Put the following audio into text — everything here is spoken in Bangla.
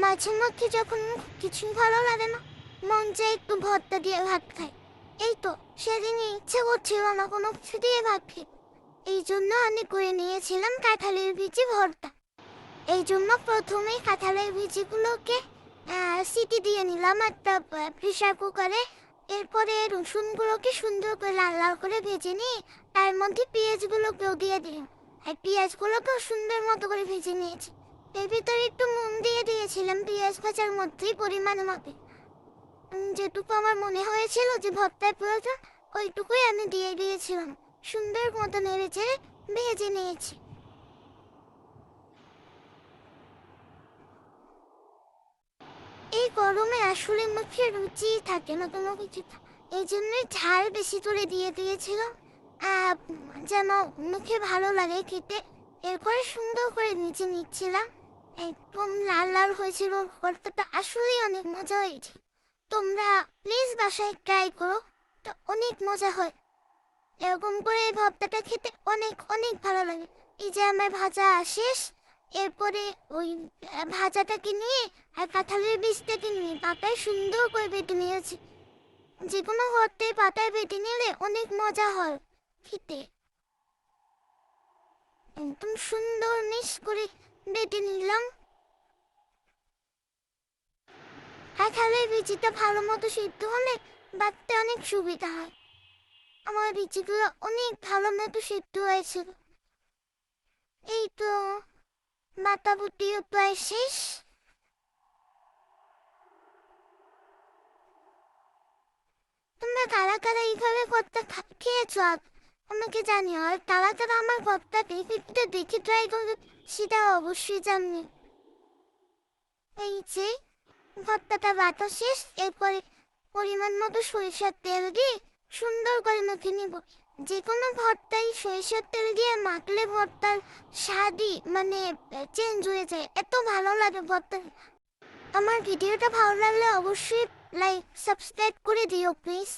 মাঝে মধ্যে যখন কিছুই ভালো লাগে না, মন চায় একটু ভর্তা দিয়ে ভাত খাই। এই তো সেদিনই ইচ্ছে করছিল না কোনো কিছু দিয়ে ভাত খেতে, এই জন্য আমি করে নিয়েছিলাম কাঁঠালের বিচি ভর্তা। এই জন্য প্রথমেই কাঁঠালের বিচিগুলোকে সিটি দিয়ে নিলাম একটা প্রেশার কুকারে। এরপরে রসুনগুলোকে সুন্দর করে লাল লাল করে ভেজে নিয়ে তার মধ্যে পেঁয়াজগুলোকেও দিয়ে দিলাম। আর পেঁয়াজগুলোকেও সুন্দর মতো করে ভেজে নিয়েছি। এর ভিতরে একটু নুন দিয়ে দিয়েছিলাম পেঁয়াজ ভাজার মধ্যেই পরিমাণ মতো। যেটুকু আমার মনে হয়েছিল যে ভর্তার প্রয়োজন, ওইটুকুই আমি দিয়ে দিয়েছিলাম। সুন্দর মতো নেড়ে চেড়ে ভেজে নিয়েছি। এই গরমে আসলে মুখে রুচি থাকে না কোনো কিছু, এই জন্যই ঝাল বেশি করে দিয়ে দিয়েছিলাম যেন মুখে ভালো লাগে খেতে। এরপরে সুন্দর করে নিচে নিচ্ছিলাম, একদম লাল লাল হয়েছিল। ভর্তাটা আসলেই অনেক মজা হয়েছে। তোমরা প্লিজ বাসায় ট্রাই করো, তো অনেক মজা হয়। এরকম করে এই ভর্তাটা খেতে অনেক অনেক ভালো লাগে। এই যে আমার ভাজা শেষ, এরপরে ওই ভাজাটাকে নিয়ে আর কাঁঠালের বীজটাকে নিয়ে পাতায় সুন্দর করে বেটে নিয়েছি। যে কোনো ভর্তায় পাতায় বেটে নিলে অনেক মজা হয় খেতে। একদম সুন্দর মিক্স করে বেটে নিলাম। কাঁঠালের বীজটা ভালো মতো সিদ্ধ হলে বাটতে অনেক সুবিধা হয়। আমার বীজগুলো অনেক ভালো মতো সিদ্ধ হয়েছিল। এই তো বাটাবুটিও প্রায় শেষ। তোমরা কারা কারা এইভাবে ভর্তা খেয়েছো আমাকে জানিও। আর কারা কারা আমার ভর্তা রেসিপিটা দেখে ট্রাই করবে সেটা অবশ্যই জানিও। এই যে ভর্তাটা বাটা শেষ, এরপরে পরিমাণ মতো সরিষার তেল দিয়ে সুন্দর করে মেখে নিব। যে কোনো ভর্তাই সরিষার তেল দিয়ে মাখলে ভর্তার স্বাদই মানে চেঞ্জ হয়ে যায়, এত ভালো লাগে ভর্তা। আমার ভিডিওটা ভালো লাগলে অবশ্যই লাইক সাবস্ক্রাইব করে দিও প্লিজ।